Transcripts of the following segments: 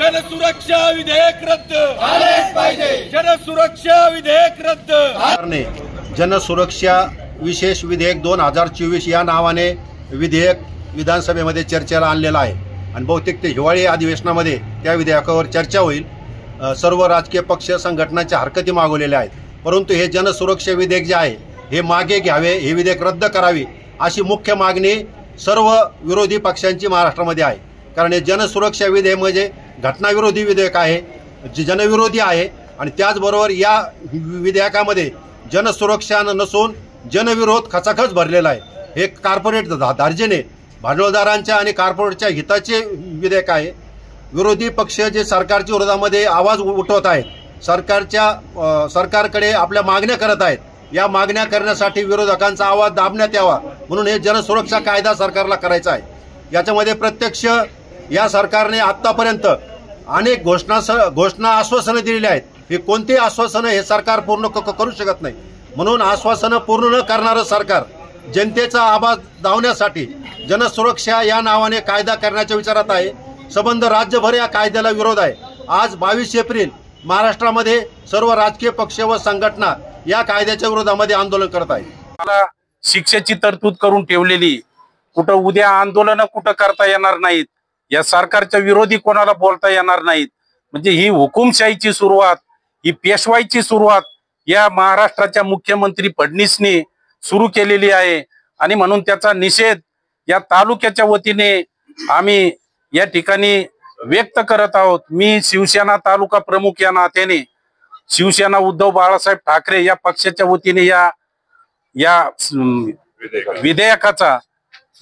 जनसुरक्षा विधेयक रद्द झालेच पाहिजे। जनसुरक्षा विधेयक रद्द। जनसुरक्षा विशेष विधेयक 2024 या नावाने विधेयक विधानसभेमध्ये चर्चेला आणलेलं आहे आणि बहुतेक ते हिवाळी अधिवेशनामध्ये त्या विधेयकावर चर्चा होईल। सर्व राजकीय पक्ष संघटनांच्या हरकती मागवलेल्या आहेत, परंतु हे जनसुरक्षा विधेयक जे आहे हे मागे घ्यावे, हे विधेयक रद्द करावे अशी मुख्य मागणी सर्व विरोधी पक्षांची महाराष्ट्रामध्ये आहे। कारण हे जनसुरक्षा विधेयक म्हणजे घटनाविरोधी विधेयक आहे, जे जनविरोधी आहे आणि त्याचबरोबर या विधेयकामध्ये जनसुरक्षा नसून जनविरोध खचाखच भरलेला आहे। हे कॉर्पोरेट धार्जिने भांडवलदारांच्या आणि कॉर्पोरेटच्या हिताचे विधेयक आहे। विरोधी पक्ष जे सरकारच्या विरोधामध्ये आवाज उठवत आहेत, सरकारकडे आपल्या मागण्या करत आहेत, या मागण्या करण्यासाठी विरोधकांचा आवाज दाबण्यात यावा म्हणून हे जनसुरक्षा कायदा सरकारला करायचा आहे। याच्यामध्ये प्रत्यक्ष या सरकारने आत्तापर्यंत अनेक घोषणा आश्वासनं दिलेली आहेत। हे कोणती आश्वासनं हे सरकार पूर्ण करू शकत नाही, म्हणून आश्वासनं पूर्ण न करणारं सरकार जनतेचा आवाज दाबण्यासाठी जनसुरक्षा या नावाने कायदा करण्याच्या विचारात आहे। संबंध राज्यभर या कायद्याला विरोध आहे। आज 22 एप्रिल महाराष्ट्रामध्ये सर्व राजकीय पक्ष व संघटना या कायद्याच्या विरोधामध्ये आंदोलन करत आहे। मला शिक्षेची तरतूद करून ठेवलेली, कुठं उद्या आंदोलन कुठं करता येणार नाहीत, या सरकारच्या विरोधी कोणाला बोलता येणार नाहीत। म्हणजे ही हुकुमशाहीची सुरुवात, ही पेशवाईची सुरुवात या महाराष्ट्राच्या मुख्यमंत्री फडणवीसने सुरू केलेली आहे आणि म्हणून त्याचा निषेध या तालुक्याच्या वतीने आम्ही या ठिकाणी व्यक्त करत आहोत। मी शिवसेना तालुका प्रमुख या नात्याने शिवसेना उद्धव बाळासाहेब ठाकरे या पक्षाच्या वतीने या विधेयकाचा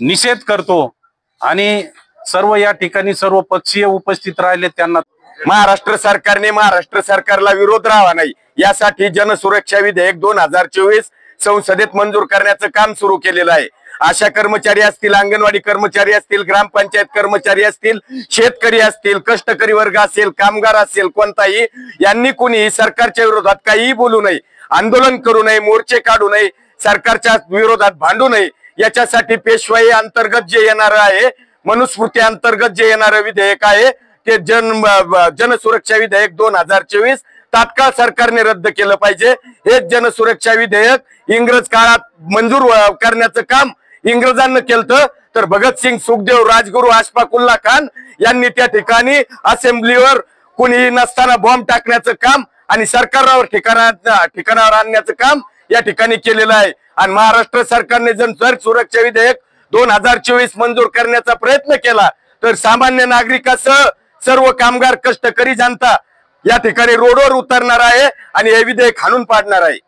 निषेध करतो आणि सर्व या ठिकाणी सर्व पक्षीय उपस्थित राहिले त्यांना महाराष्ट्र सरकारने महाराष्ट्र सरकारला विरोध राहावा नाही यासाठी जनसुरक्षा विधेयक 2024 संसदेत मंजूर करण्याचं काम सुरू केलेलं आहे। आशा कर्मचारी असतील, अंगणवाडी कर्मचारी असतील, ग्रामपंचायत कर्मचारी असतील, शेतकरी असतील, कष्टकरी वर्ग असेल, कामगार असेल, कोणताही यांनी कुणी सरकारच्या विरोधात काहीही बोलू नये, आंदोलन करू नये, मोर्चे काढू नये, सरकारच्या विरोधात भांडू नये। याच्यासाठी पेशवाई अंतर्गत जे येणार आहे, मनुस्मृती अंतर्गत जे येणारं विधेयक आहे ते जनसुरक्षा विधेयक 2024 तात्काळ सरकारने रद्द केलं पाहिजे। हे जनसुरक्षा विधेयक इंग्रज काळात मंजूर करण्याचं काम इंग्रजांनी केलं, तर भगतसिंग, सुखदेव, राजगुरू, अशफाकुल्ला खान यांनी त्या ठिकाणी असेंब्लीवर कुणी नसताना बॉम्ब टाकण्याचं काम आणि सरकारवर ठिकाणावर आणण्याचं काम या ठिकाणी केलेलं आहे। आणि महाराष्ट्र सरकारने जर सुरक्षा विधेयक 2024 मंजूर करण्याचा प्रयत्न केला तर सामान्य नागरिकासह सर्व कामगार, कष्टकरी जनता या ठिकाणी रोडवर उतरणार आहे आणि हे विधेयक हाणून पाडणार आहे।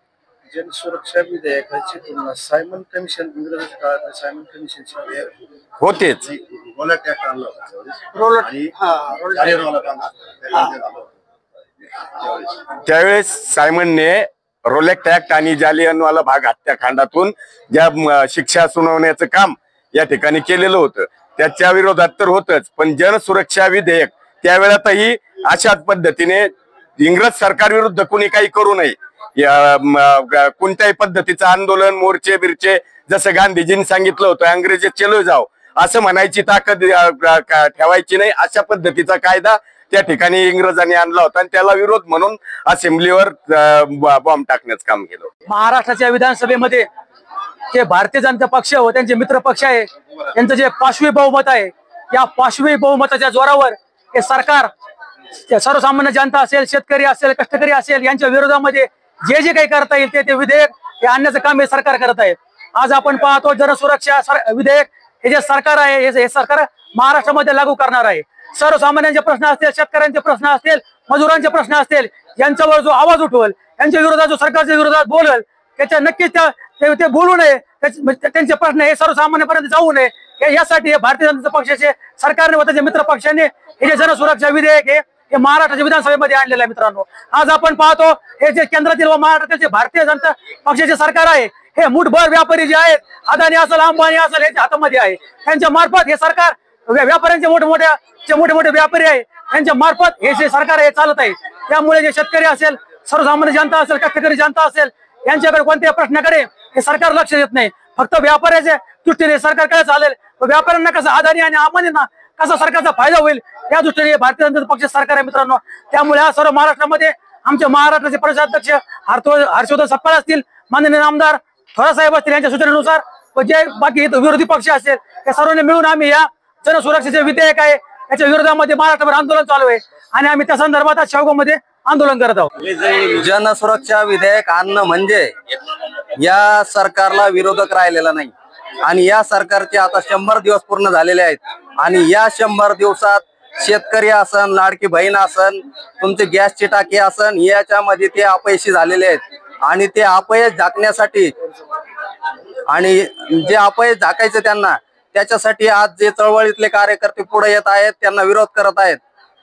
जनसुरक्षा विधेयकाची तुलना सायमन कमिशन, इंग्रजांच्या काळात सायमन कमिशनची होतेच। त्यावेळेस सायमनने रोलेक्ट ऍक्ट आणि जालियनवाला बाग हत्याकांडातून ज्या शिक्षा सुनावण्याचं काम या ठिकाणी केलेलं होतं त्याच्या विरोधात तर होतच, पण जनसुरक्षा विधेयक त्यावेळेतही अशाच पद्धतीने इंग्रज सरकार विरुद्ध कुणी काही करू नये, कोणत्याही पद्धतीचं आंदोलन, मोर्चे बिरचे जसं गांधीजींनी सांगितलं होतं अंग्रेजी चलो जाओ असं म्हणायची ताकद ठेवायची नाही, अशा पद्धतीचा कायदा त्या ठिकाणी इंग्रजांनी आणला होता आणि त्याला विरोध म्हणून असेंब्लीवर बॉम्ब टाकण्याचं काम केलं। महाराष्ट्राच्या विधानसभेमध्ये जे भारतीय जनता पक्ष व त्यांचे मित्र पक्ष आहे यांचं जे पाशवी बहुमत आहे, या पाशवी बहुमताच्या जोरावर हे सरकार सर्वसामान्य जनता असेल, शेतकरी असेल, कष्टकरी असेल यांच्या विरोधामध्ये जे काही करता येईल ते विधेयक हे आणण्याचं काम हे सरकार करत आहे। आज आपण पाहतो जनसुरक्षा विधेयक हे जे सरकार आहे हे सरकार महाराष्ट्रामध्ये लागू करणार आहे। सर्वसामान्यांचे प्रश्न असतील, शेतकऱ्यांचे प्रश्न असतील, मजुरांचे प्रश्न असतील, यांच्यावर जो आवाज उठवेल, यांच्या विरोधात जो सरकारच्या विरोधात बोलेल त्याच्या नक्कीच ते बोलू नये, त्यांचे प्रश्न हे सर्वसामान्यपर्यंत जाऊ नये यासाठी हे भारतीय जनता पक्षाचे सरकारने व त्याच्या मित्र पक्षाने हे जे जनसुरक्षा विधेयक हे महाराष्ट्राच्या विधानसभेमध्ये आणलेलं आहे। मित्रांनो, आज आपण पाहतो हे जे केंद्रातील व महाराष्ट्रातील जे भारतीय जनता पक्षाचे सरकार आहे हे मुठभर व्यापारी जे आहेत, अदानी असेल, अंबानी असेल, यांच्या हातामध्ये आहे। त्यांच्या मार्फत हे सरकार व्यापाऱ्यांचे मोठे व्यापारी आहे यांच्या मार्फत हे जे सरकार आहे चालत आहे। त्यामुळे जे शेतकरी असेल, सर्वसामान्य जनता असेल, कष्टकरी जनता असेल यांच्याकडे कोणत्याही प्रश्नाकडे हे सरकार लक्ष देत नाही। फक्त व्यापाऱ्याच्या दृष्टीने सरकार काय चालेल, व्यापाऱ्यांना कसं अदानी आणि अंबानींना कसा सरकारचा फायदा होईल या दृष्टीने हे भारतीय जनता पक्ष सरकार आहे मित्रांनो. त्यामुळे हा सर्व महाराष्ट्रामध्ये आमचे महाराष्ट्राचे प्रदेशाध्यक्ष हर्षवर्धन सपकाळ असतील, माननीय आमदार थोरात साहेब असतील यांच्या सूचनेनुसार व जे बाकी विरोधी पक्ष असेल या सर्वांनी मिळून आम्ही या जनसुरक्षेचे विधेयक आहे याच्या विरोधामध्ये महाराष्ट्रभर आंदोलन चालू आहे आणि आम्ही त्या संदर्भात आज शेवगावमध्ये आंदोलन करत आहोत. जनसुरक्षा विधेयक आणणं म्हणजे या सरकारला विरोधक राहिलेला नाही आणि या सरकारचे आता 100 दिवस पूर्ण झालेले आहेत आणि या 100 दिवसात शेतकरी असन, लाडकी बहीण असन, तुमचे गॅसची टाकी असन, याच्यामध्ये ते अपयशी झालेले आहेत आणि ते अपयश झाकण्यासाठी आणि जे अपयश झाकायचं त्यांना त्याच्यासाठी आज जे चळवळीतले कार्यकर्ते पुढे येत आहेत, त्यांना विरोध करत आहेत.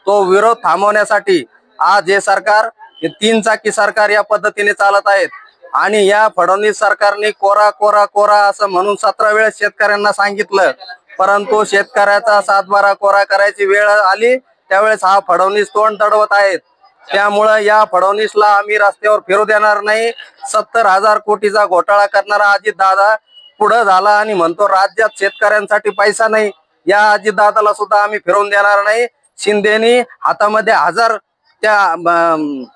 तो विरोध थांबवण्यासाठी आज हे सरकार, हे 3 चाकी सरकार या पद्धतीने चालत आहेत आणि या फडणवीस सरकारने कोरा कोरा कोरा असं म्हणून 17 वेळेस शेतकऱ्यांना सांगितलं, परंतु शेतकऱ्याचा 7-12 कोरा करायची वेळ आली त्यावेळेस हा फडणवीस तोंड दडवत आहेत. त्यामुळे या फडणवीसला आम्ही रस्त्यावर फिरू देणार नाही. 70,000 कोटीचा घोटाळा करणारा अजितदादा पुढे झाला आणि म्हणतो राज्यात शेतकऱ्यांसाठी पैसा नाही. या अजितदादाला सुद्धा आम्ही फिरवून देणार नाही. शिंदेनी हातामध्ये 1000 त्या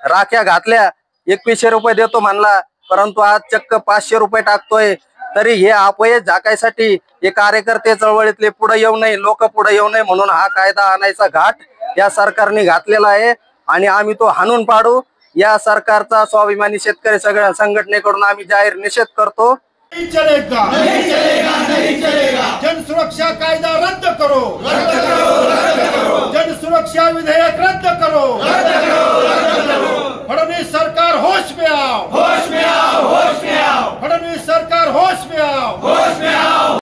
राख्या घातल्या, 2100 रुपये देतो म्हणला, परंतु आज चक्क 500 रुपये टाकतोय. तरी हे अपयश झाकायसाठी हे कार्यकर्ते चळवळीतले पुढे येऊ नये, लोक पुढे येऊ नये म्हणून हा कायदा आणायचा घाट या सरकारने घातलेला आहे आणि आम्ही तो हाणून पाडू. या सरकारचा स्वाभिमानी शेतकरी सगळ्या संघटनेकडून आम्ही जाहीर निषेध करतो. नहीं चलेगा, नहीं चलेगा, नहीं चलेगा. जन सुरक्षा कायदा रद्द करो, रद्द करो, रद्द करो. जन सुरक्षा विधेयक रद्द करो, रद्द करो, रद्द करो. फडणवीस सरकार होश में आओ, होश में आओ, होश में आओ. फडणवीस सरकार होश में आओ, होश में आओ.